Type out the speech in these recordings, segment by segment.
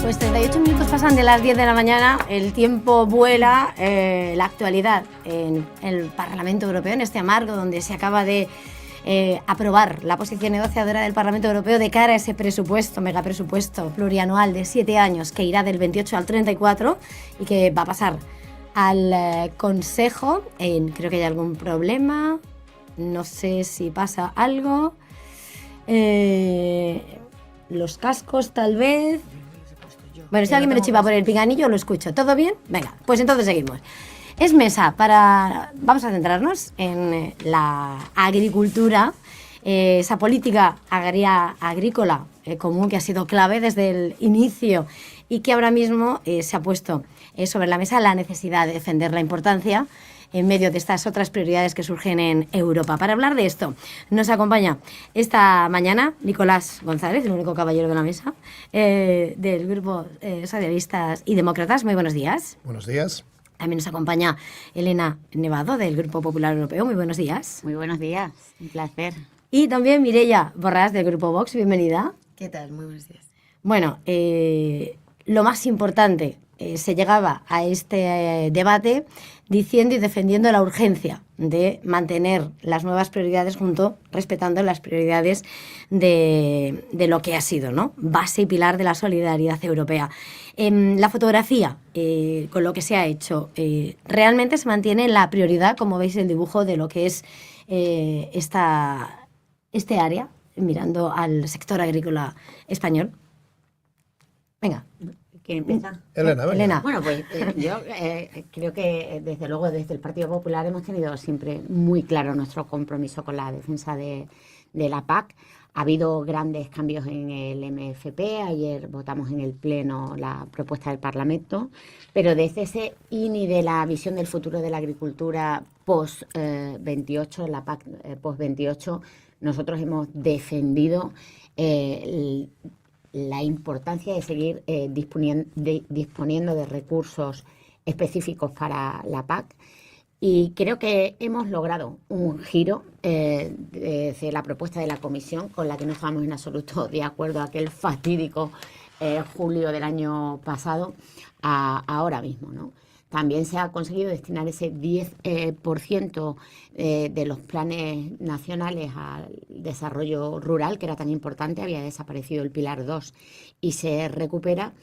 Pues 38 minutos pasan de las 10 de la mañana, el tiempo vuela, la actualidad en el Parlamento Europeo, en este amargo donde se acaba de aprobar la posición negociadora del Parlamento Europeo de cara a ese presupuesto, megapresupuesto plurianual de 7 años que irá del 28 al 34 y que va a pasar al Consejo. Creo que hay algún problema, no sé si pasa algo, los cascos tal vez. Bueno, si alguien me lo chiva por el pinganillo, lo escucho. ¿Todo bien? Venga, pues entonces seguimos. Es mesa para... Vamos a centrarnos en la agricultura, esa política agrícola común que ha sido clave desde el inicio y que ahora mismo se ha puesto sobre la mesa la necesidad de defender la importancia en medio de estas otras prioridades que surgen en Europa. Para hablar de esto, nos acompaña esta mañana Nicolás González, el único caballero de la mesa, del Grupo Socialistas y Demócratas. Muy buenos días. Buenos días. También nos acompaña Elena Nevado, del Grupo Popular Europeo. Muy buenos días. Muy buenos días, un placer. Y también Mireia Borràs, del Grupo Vox. Bienvenida. ¿Qué tal? Muy buenos días. Bueno, lo más importante, se llegaba a este debate diciendo y defendiendo la urgencia de mantener las nuevas prioridades respetando las prioridades de lo que ha sido, ¿no? Base y pilar de la solidaridad europea. La fotografía, con lo que se ha hecho, realmente se mantiene la prioridad, como veis el dibujo, de lo que es este área, mirando al sector agrícola español. Venga. ¿Quién empieza? Elena. Bueno, pues yo creo que desde luego desde el Partido Popular hemos tenido siempre muy claro nuestro compromiso con la defensa de la PAC. Ha habido grandes cambios en el MFP, ayer votamos en el Pleno la propuesta del Parlamento, pero desde ese INI de la visión del futuro de la agricultura post-28, la PAC post-28, nosotros hemos defendido la importancia de seguir disponiendo de recursos específicos para la PAC, y creo que hemos logrado un giro desde la propuesta de la Comisión, con la que no estábamos en absoluto de acuerdo aquel fatídico julio del año pasado, a ahora mismo, ¿no? También se ha conseguido destinar ese 10% de los planes nacionales al desarrollo rural, que era tan importante. Había desaparecido el Pilar 2 y se recupera,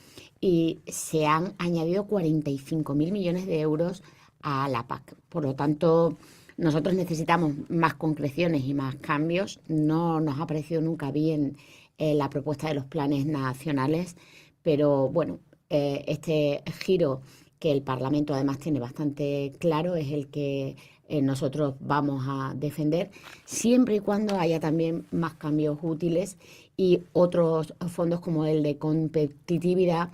y se han añadido 45.000 millones de euros a la PAC. Por lo tanto, nosotros necesitamos más concreciones y más cambios. No nos ha parecido nunca bien la propuesta de los planes nacionales, pero bueno, este giro que el Parlamento además tiene bastante claro es el que nosotros vamos a defender, siempre y cuando haya también más cambios útiles y otros fondos como el de competitividad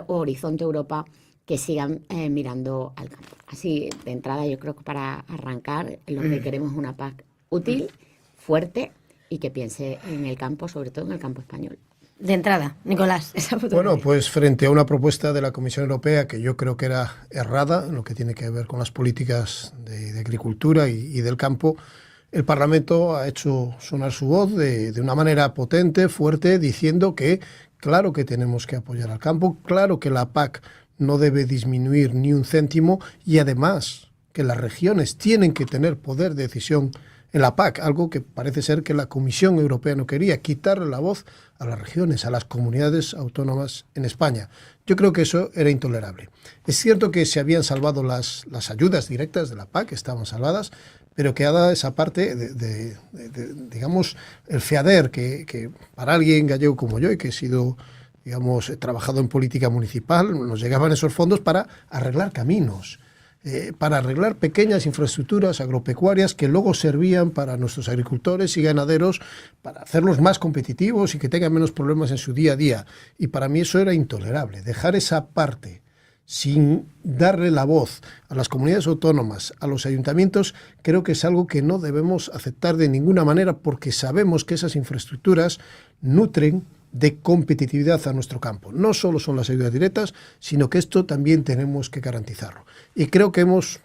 o Horizonte Europa que sigan mirando al campo. Así, de entrada, yo creo que para arrancar lo que queremos es una PAC útil, fuerte y que piense en el campo, sobre todo en el campo español. De entrada, Nicolás, esa fotografía. Bueno, pues frente a una propuesta de la Comisión Europea que yo creo que era errada en lo que tiene que ver con las políticas de agricultura y del campo, el Parlamento ha hecho sonar su voz de una manera potente, fuerte, diciendo que claro que tenemos que apoyar al campo, claro que la PAC no debe disminuir ni un céntimo, y además que las regiones tienen que tener poder de decisión en la PAC, algo que parece ser que la Comisión Europea no quería, quitarle la voz a las regiones, a las comunidades autónomas en España. Yo creo que eso era intolerable. Es cierto que se habían salvado las ayudas directas de la PAC, estaban salvadas, pero queda esa parte de digamos, el FEADER, que para alguien gallego como yo, y que he sido, digamos, he trabajado en política municipal, nos llegaban esos fondos para arreglar caminos, para arreglar pequeñas infraestructuras agropecuarias que luego servían para nuestros agricultores y ganaderos, para hacerlos más competitivos y que tengan menos problemas en su día a día. Y para mí eso era intolerable. Dejar esa parte sin darle la voz a las comunidades autónomas, a los ayuntamientos, creo que es algo que no debemos aceptar de ninguna manera, porque sabemos que esas infraestructuras nutren de competitividad a nuestro campo. No solo son las ayudas directas, sino que esto también tenemos que garantizarlo. Y creo que hemos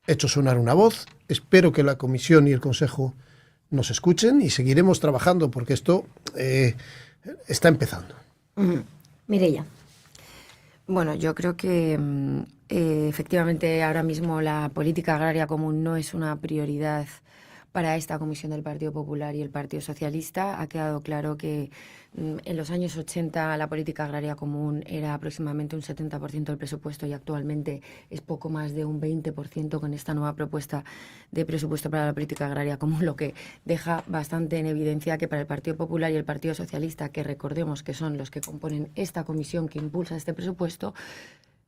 hecho sonar una voz. Espero que la Comisión y el Consejo nos escuchen y seguiremos trabajando porque esto está empezando. Mireia. Bueno, yo creo que efectivamente ahora mismo la política agraria común no es una prioridad para esta comisión del Partido Popular y el Partido Socialista. Ha quedado claro que en los años 80 la política agraria común era aproximadamente un 70% del presupuesto y actualmente es poco más de un 20% con esta nueva propuesta de presupuesto para la política agraria común, lo que deja bastante en evidencia que para el Partido Popular y el Partido Socialista, que recordemos que son los que componen esta comisión que impulsa este presupuesto,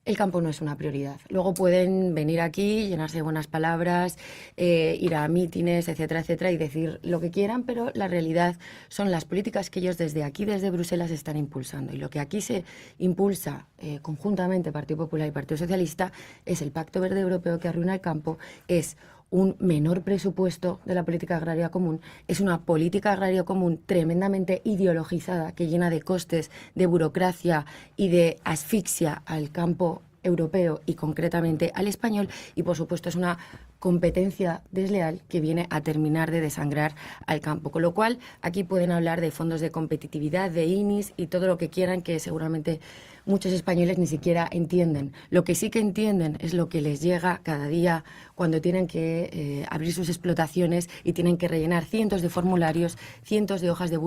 el campo no es una prioridad. Luego pueden venir aquí, llenarse de buenas palabras, ir a mítines, etcétera, etcétera, y decir lo que quieran, pero la realidad son las políticas que ellos desde aquí, desde Bruselas, están impulsando. Y lo que aquí se impulsa conjuntamente Partido Popular y Partido Socialista es el Pacto Verde Europeo que arruina el campo, es un menor presupuesto de la política agraria común, es una política agraria común tremendamente ideologizada que llena de costes, de burocracia y de asfixia al campo europeo y concretamente al español, y por supuesto es una competencia desleal que viene a terminar de desangrar al campo. Con lo cual aquí pueden hablar de fondos de competitividad, de INIs y todo lo que quieran, que seguramente muchos españoles ni siquiera entienden. Lo que sí que entienden es lo que les llega cada día cuando tienen que abrir sus explotaciones y tienen que rellenar cientos de formularios, cientos de hojas de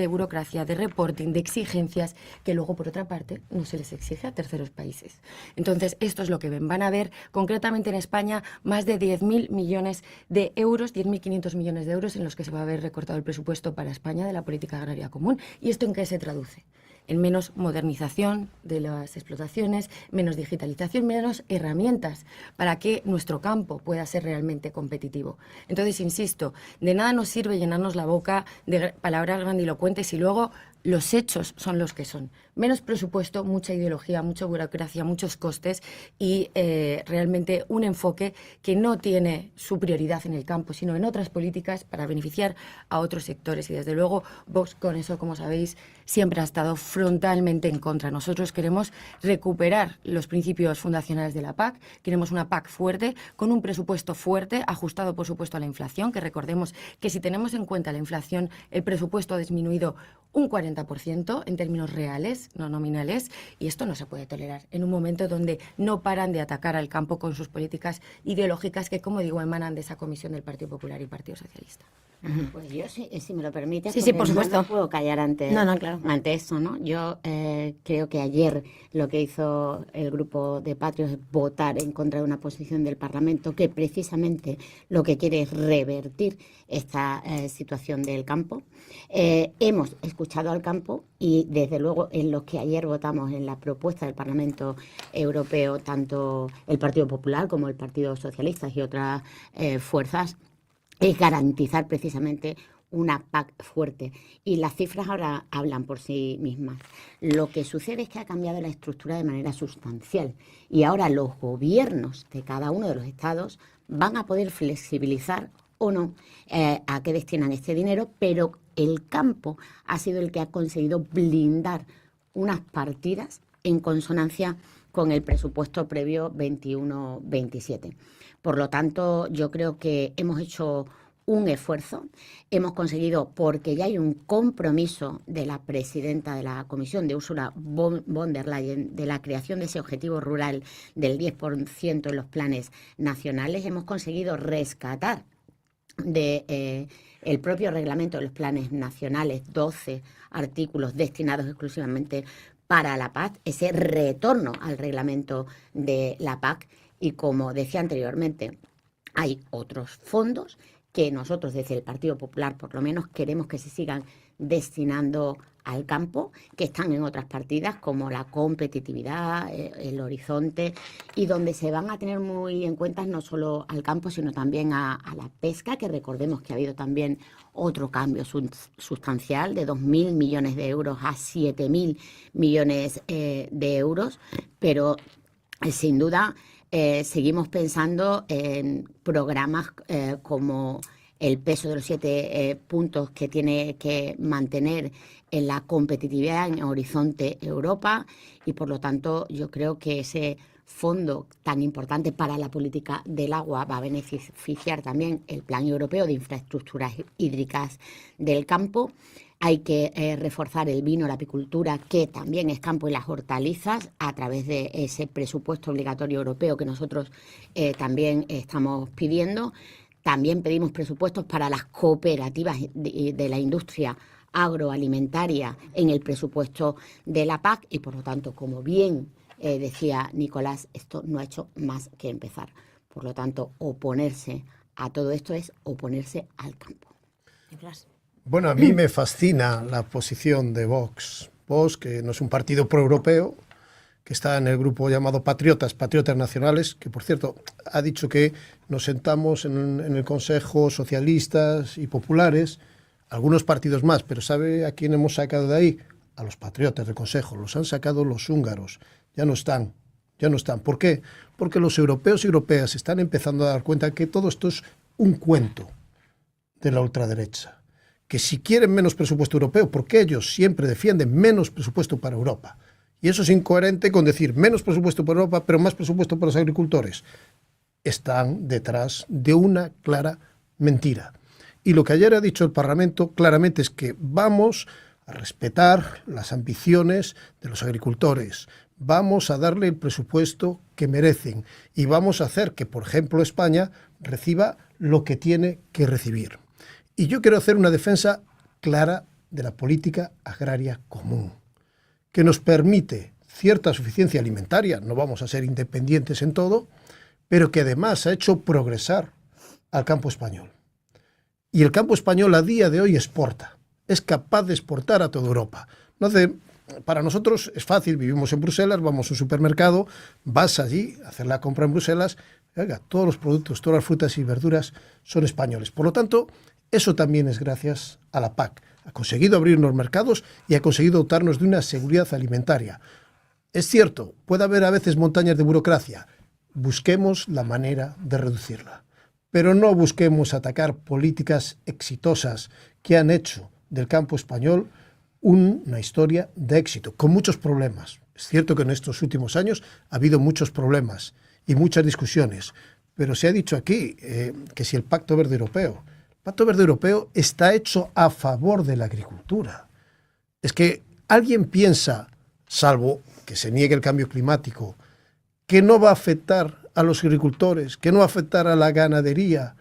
burocracia, de reporting, de exigencias, que luego, por otra parte, no se les exige a terceros países. Entonces, esto es lo que ven. Van a ver, concretamente en España, más de 10.000 millones de euros, 10.500 millones de euros en los que se va a haber recortado el presupuesto para España de la política agraria común. ¿Y esto en qué se traduce? En menos modernización de las explotaciones, menos digitalización, menos herramientas para que nuestro campo pueda ser realmente competitivo. Entonces, insisto, de nada nos sirve llenarnos la boca de palabras grandilocuentes y luego los hechos son los que son. Menos presupuesto, mucha ideología, mucha burocracia, muchos costes y realmente un enfoque que no tiene su prioridad en el campo, sino en otras políticas para beneficiar a otros sectores. Y desde luego Vox con eso, como sabéis, siempre ha estado frontalmente en contra. Nosotros queremos recuperar los principios fundacionales de la PAC, queremos una PAC fuerte, con un presupuesto fuerte, ajustado por supuesto a la inflación, que recordemos que si tenemos en cuenta la inflación, el presupuesto ha disminuido un 40% en términos reales, no nominales, y esto no se puede tolerar en un momento donde no paran de atacar al campo con sus políticas ideológicas que, como digo, emanan de esa comisión del Partido Popular y Partido Socialista. Pues yo, si me lo permite, Sí, por supuesto. No puedo callar ante eso, ¿no? Yo creo que ayer lo que hizo el grupo de Patrios es votar en contra de una posición del Parlamento que precisamente lo que quiere es revertir esta situación del campo. Hemos escuchado al campo y, desde luego, en los que ayer votamos en la propuesta del Parlamento Europeo, tanto el Partido Popular como el Partido Socialista y otras fuerzas, es garantizar precisamente una PAC fuerte. Y las cifras ahora hablan por sí mismas. Lo que sucede es que ha cambiado la estructura de manera sustancial y ahora los gobiernos de cada uno de los estados van a poder flexibilizar o no a qué destinan este dinero, pero el campo ha sido el que ha conseguido blindar unas partidas en consonancia con el presupuesto previo 21-27. Por lo tanto, yo creo que hemos hecho un esfuerzo, hemos conseguido, porque ya hay un compromiso de la presidenta de la Comisión, de Ursula von der Leyen, de la creación de ese objetivo rural del 10% en los planes nacionales, hemos conseguido rescatar el propio reglamento de los planes nacionales 12 artículos destinados exclusivamente para la PAC, ese retorno al reglamento de la PAC. Y como decía anteriormente, hay otros fondos que nosotros desde el Partido Popular por lo menos queremos que se sigan destinando al campo, que están en otras partidas como la competitividad, el horizonte, y donde se van a tener muy en cuenta no solo al campo, sino también a la pesca, que recordemos que ha habido también otro cambio sustancial de 2.000 millones de euros a 7.000 millones de euros, pero sin duda seguimos pensando en programas como el peso de los 7 puntos que tiene que mantener en la competitividad en Horizonte Europa, y por lo tanto yo creo que ese fondo tan importante para la política del agua va a beneficiar también el Plan Europeo de Infraestructuras Hídricas del Campo. Hay que reforzar el vino, la apicultura, que también es campo, y las hortalizas a través de ese presupuesto obligatorio europeo que nosotros también estamos pidiendo. También pedimos presupuestos para las cooperativas de la industria agroalimentaria en el presupuesto de la PAC y, por lo tanto, como bien decía Nicolás, esto no ha hecho más que empezar. Por lo tanto, oponerse a todo esto es oponerse al campo. Nicolás. Bueno, a mí me fascina la posición de Vox. Vox, que no es un partido proeuropeo, que está en el grupo llamado Patriotas Nacionales, que por cierto ha dicho que nos sentamos en el Consejo socialistas y populares, algunos partidos más, pero ¿sabe a quién hemos sacado de ahí? A los patriotas del Consejo. Los han sacado los húngaros. Ya no están. ¿Por qué? Porque los europeos y europeas están empezando a dar cuenta que todo esto es un cuento de la ultraderecha. Que si quieren menos presupuesto europeo, porque ellos siempre defienden menos presupuesto para Europa. Y eso es incoherente con decir menos presupuesto para Europa, pero más presupuesto para los agricultores. Están detrás de una clara mentira. Y lo que ayer ha dicho el Parlamento claramente es que vamos a respetar las ambiciones de los agricultores, vamos a darle el presupuesto que merecen y vamos a hacer que, por ejemplo, España reciba lo que tiene que recibir. Y yo quiero hacer una defensa clara de la política agraria común, que nos permite cierta suficiencia alimentaria, no vamos a ser independientes en todo, pero que además ha hecho progresar al campo español. Y el campo español a día de hoy exporta, es capaz de exportar a toda Europa. Para nosotros es fácil, vivimos en Bruselas, vamos a un supermercado, vas allí a hacer la compra en Bruselas, oiga, todos los productos, todas las frutas y verduras son españoles. Por lo tanto, eso también es gracias a la PAC. Ha conseguido abrirnos mercados y ha conseguido dotarnos de una seguridad alimentaria. Es cierto, puede haber a veces montañas de burocracia. Busquemos la manera de reducirla. Pero no busquemos atacar políticas exitosas que han hecho del campo español una historia de éxito, con muchos problemas. Es cierto que en estos últimos años ha habido muchos problemas y muchas discusiones, pero se ha dicho aquí que si el Pacto Verde Europeo está hecho a favor de la agricultura. Es que alguien piensa, salvo que se niegue el cambio climático, que no va a afectar a los agricultores, que no va a afectar a la ganadería,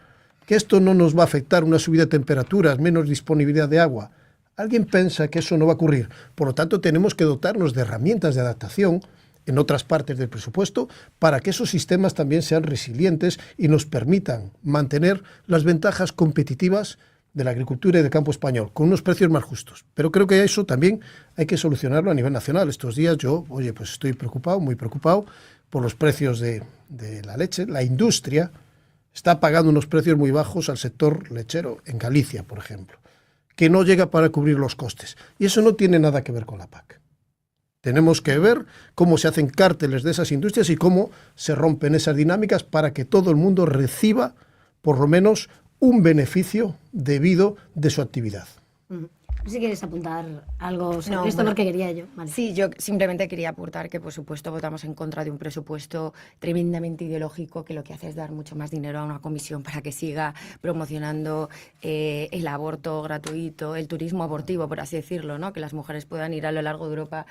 que esto no nos va a afectar una subida de temperaturas, menos disponibilidad de agua. Alguien piensa que eso no va a ocurrir. Por lo tanto, tenemos que dotarnos de herramientas de adaptación en otras partes del presupuesto para que esos sistemas también sean resilientes y nos permitan mantener las ventajas competitivas de la agricultura y del campo español, con unos precios más justos. Pero creo que eso también hay que solucionarlo a nivel nacional. Estos días yo, pues estoy preocupado, muy preocupado, por los precios de la leche. La industria está pagando unos precios muy bajos al sector lechero, en Galicia, por ejemplo, que no llega para cubrir los costes. Y eso no tiene nada que ver con la PAC. Tenemos que ver cómo se hacen cárteles de esas industrias y cómo se rompen esas dinámicas para que todo el mundo reciba, por lo menos, un beneficio debido de su actividad. No sé si quieres apuntar algo sobre esto, porque quería yo. Vale. Sí, yo simplemente quería aportar que, por supuesto, votamos en contra de un presupuesto tremendamente ideológico que lo que hace es dar mucho más dinero a una comisión para que siga promocionando el aborto gratuito, el turismo abortivo, por así decirlo, ¿no? Que las mujeres puedan ir a lo largo de Europa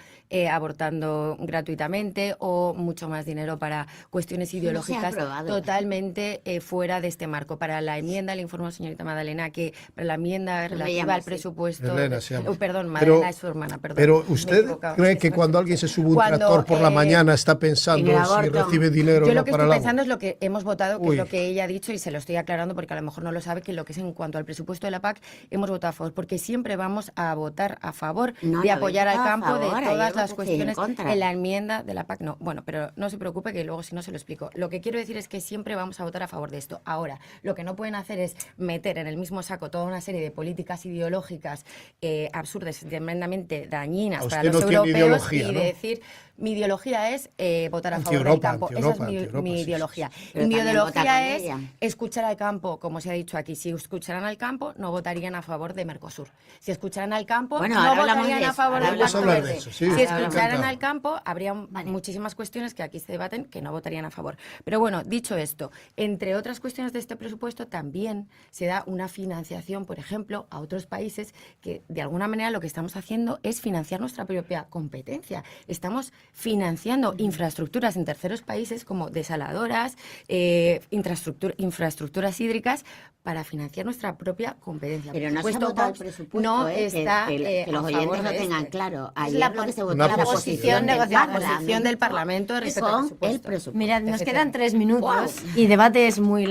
abortando gratuitamente, o mucho más dinero para cuestiones ideológicas totalmente fuera de este marco. Para la enmienda, le informo, señorita Madalena, que para la enmienda relativa al presupuesto... perdón, Madalena es su hermana, perdón. Pero ¿usted cree que cuando alguien se sube un tractor por la mañana está pensando si recibe dinero o no para el agua? Yo lo que estoy pensando es lo que hemos votado, que es lo que ella ha dicho, y se lo estoy aclarando porque a lo mejor no lo sabe, que lo que es en cuanto al presupuesto de la PAC hemos votado a favor, porque siempre vamos a votar a favor de apoyar al campo, de todas las cuestiones en la enmienda de la PAC. No, bueno, pero no se preocupe que luego si no se lo explico. Lo que quiero decir es que siempre vamos a votar a favor de esto. Ahora, lo que no pueden hacer es meter en el mismo saco toda una serie de políticas ideológicas absurdas, tremendamente dañinas para los europeos y decir, mi ideología es votar a favor del Anti-Europa, campo. Esa anti-Europa, es mi anti-Europa, sí, ideología. Pero Y mi también vota con ideología es ella. escuchar al campo, como se ha dicho aquí. Si escucharan al campo, no votarían a favor de Mercosur. Si escucharan al campo, Bueno, no ahora hablamos votarían de a eso, favor ahora del vamos a Pacto hablar de Verde. eso, sí, Si encantado. escucharan al campo, habría Vale. muchísimas cuestiones que aquí se debaten que no votarían a favor. Pero bueno, dicho esto, entre otras cuestiones de este presupuesto también se da una financiación, por ejemplo, a otros países que de alguna manera lo que estamos haciendo es financiar nuestra propia competencia. Estamos financiando infraestructuras en terceros países como desaladoras, infraestructuras hídricas para financiar nuestra propia competencia. Pero no se ha Puesto votado el Vox presupuesto, no que está que los a oyentes favor lo de tengan este. claro. Es Ayer la lo que se pon- votó una era la posición posición del negociada. Posición del Parlamento que respecto al son presupuesto. el presupuesto. Mirad, nos quedan Efectivamente. 3 minutos y debate es muy...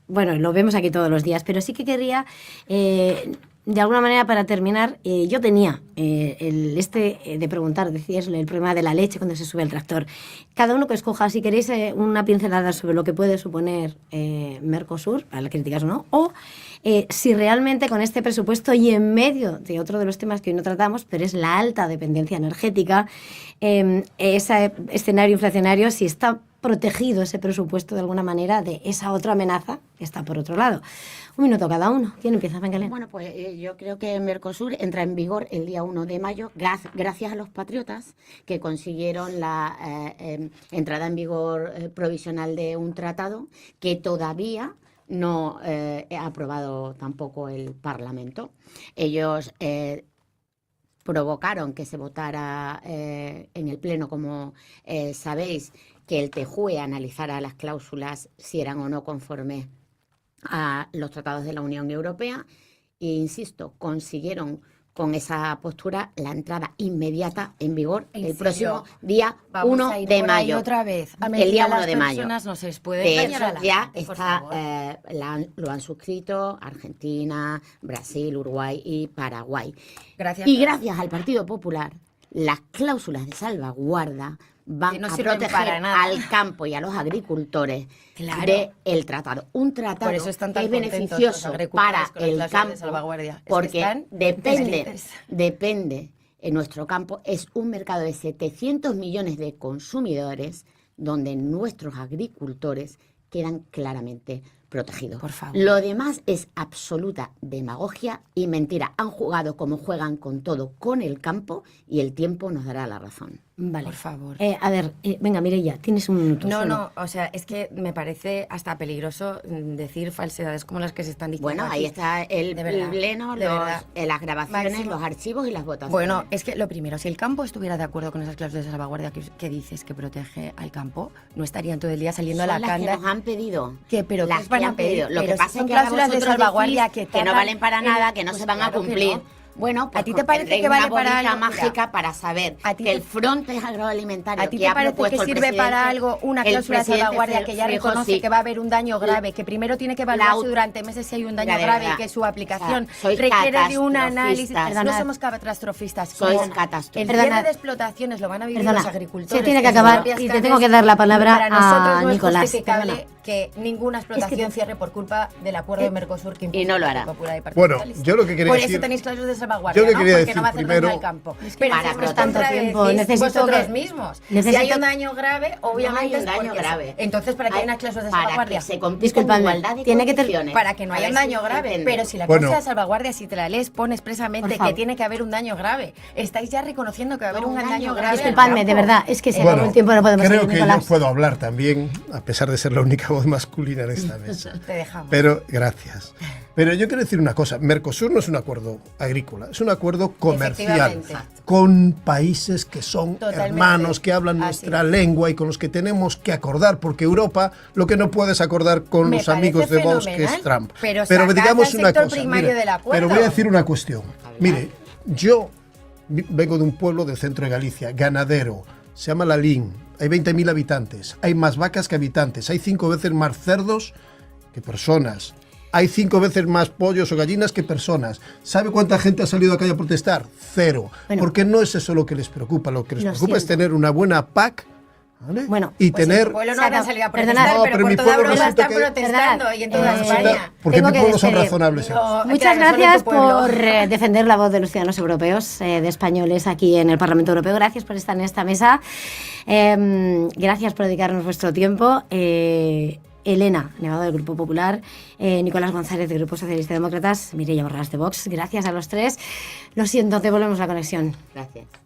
bueno, lo vemos aquí todos los días, pero sí que querría, de alguna manera, para terminar, yo tenía de preguntar, decías, el problema de la leche cuando se sube el tractor. Cada uno que escoja, si queréis, una pincelada sobre lo que puede suponer Mercosur, para las críticas o no, o si realmente con este presupuesto y en medio de otro de los temas que hoy no tratamos, pero es la alta dependencia energética, ese escenario inflacionario, si está protegido ese presupuesto de alguna manera de esa otra amenaza que está por otro lado. 1 minuto cada uno. ¿Quién empieza, Magdalena? Bueno, pues yo creo que Mercosur entra en vigor el día 1 de mayo, gracias a los patriotas que consiguieron la entrada en vigor provisional de un tratado que todavía no ha aprobado tampoco el Parlamento. Ellos provocaron que se votara en el Pleno, como sabéis, que el TJUE analizara las cláusulas si eran o no conformes a los tratados de la Unión Europea e, insisto, consiguieron con esa postura la entrada inmediata en vigor ¿En el serio? próximo día Vamos 1 a ir de por ahí mayo. otra vez. A El mentir día a las 1 de mayo. personas no se les puede De engañar a hecho, la ya gente, por está, favor. lo han suscrito Argentina, Brasil, Uruguay y Paraguay. Gracias. Y gracias al Partido Popular, las cláusulas de salvaguarda Que van no a sirven proteger para nada. al campo y a los agricultores Claro. del tratado. Un tratado Por eso están tan que es contentos beneficioso los agricultores para con las el cláusulas de campo, salvaguardia. Es que porque están depende, felices. depende en nuestro campo, es un mercado de 700 millones de consumidores donde nuestros agricultores quedan claramente protegidos. Por favor. Lo demás es absoluta demagogia y mentira. Han jugado como juegan con todo, con el campo, y el tiempo nos dará la razón. Vale. Por favor. A ver, venga, Mireia, tienes 1 minuto. No, solo. no, o sea, es que me parece hasta peligroso decir falsedades como las que se están diciendo Bueno, aquí. ahí está el De verdad, pleno, de verdad. las grabaciones, Máximo. los archivos y las votaciones. Bueno, es que lo primero, si el campo estuviera de acuerdo con esas cláusulas de salvaguardia que dices que protege al campo, no estarían todo el día saliendo son a la las canda. que nos han pedido. ¿Qué? ¿Pero las qué os van que a han pedido. pedir? Lo que Pero si pasa son es que ahora cláusulas de vosotros salvaguardia decís que no tardan valen para en- nada, que no pues se van a claro que cumplir. no. Bueno, pues ¿A ti te parece tendréis que vale una para bolita algo? Mira, mágica para saber ¿a ti que te- el fronte agroalimentario ¿A ti que te ha parece que propuesto el sirve presidente, para algo una el cláusula de presidente salvaguardia que ya Feijóo, reconoce sí. que va a haber un daño grave, que primero tiene que evaluarse La- durante meses si hay un daño Mira, de grave y verdad, que su aplicación o sea, sois requiere de un análisis? catastrofistas. No Perdonad. somos catastrofistas. Sois como catastrofistas. El Perdonad. cierre de explotaciones lo van a vivir Perdona, los agricultores. se tiene que en sus acabar propias y te carnes, tengo que dar la palabra y para nosotros a no es Nicolás, justificable perdona. que ninguna explotación cierre por culpa del acuerdo de Mercosur que impuso y no lo el hará. Partido Popular y Partido Bueno, Socialista. yo lo que quería Por decir- eso tenéis cláusulas de salvaguardia, yo lo que ¿no? quería Porque decir no va a hacer primero- daño al campo. Es que Pero para si os tanto tiempo, contradecís necesito vosotros que- mismos. Si necesito- hay un daño grave, obviamente no hay un es daño porque grave. Entonces, ¿para qué hay unas cláusulas de salvaguardia? Para que se compitan en Disculpadme, igualdad de tiene que condiciones. Para que no A haya un ver si daño grave. entienden. Pero si la Bueno. cláusula de salvaguardia, si te la lees, pone expresamente Por favor. que tiene que haber un daño grave. Estáis ya reconociendo que va a haber No, un un daño daño grave. al Disculpadme, de campo. verdad, es que se acabó Bueno, el tiempo, no podemos creo seguir, que yo Nicolás. puedo hablar también, a pesar de ser la única voz masculina en esta mesa. Te dejamos. Pero, gracias. Pero yo quiero decir una cosa, Mercosur no es un acuerdo agrícola, es un acuerdo comercial Efectivamente. con países que son Totalmente. hermanos, que hablan Así nuestra es. lengua y con los que tenemos que acordar, porque Europa lo que no puedes acordar con Me los amigos de parece Vox, que es fenomenal, Trump. pero sacad digamos al una sector cosa, primario mire, del acuerdo. pero voy a decir una cuestión. Mire, yo vengo de un pueblo del centro de Galicia, ganadero, se llama Lalín, hay 20.000 habitantes, hay más vacas que habitantes, hay 5 veces más cerdos que personas, hay 5 veces más pollos o gallinas que personas. ¿Sabe cuánta gente ha salido a calle a protestar? 0. Bueno. Porque no es eso lo que les preocupa, lo que les Lo preocupa es siento. tener una buena PAC ¿vale? Bueno, y Pues tener... el pueblo no Se habrá acaba- salido a perdonad. protestar, No, pero pero por mi toda pueblo Europa resulta están que- protestando y en toda España. Porque Tengo mi que pueblo son despedir. razonables. No, Muchas claro, solo gracias tu pueblo. por defender la voz de los ciudadanos europeos, de españoles aquí en el Parlamento Europeo. Gracias por estar en esta mesa. Gracias por dedicarnos vuestro tiempo. Elena Nevado del Grupo Popular, Nicolás González del Grupo Socialista y Demócratas, Mireia Borràs de Vox. Gracias a los tres. Lo siento, te volvemos la conexión. Gracias.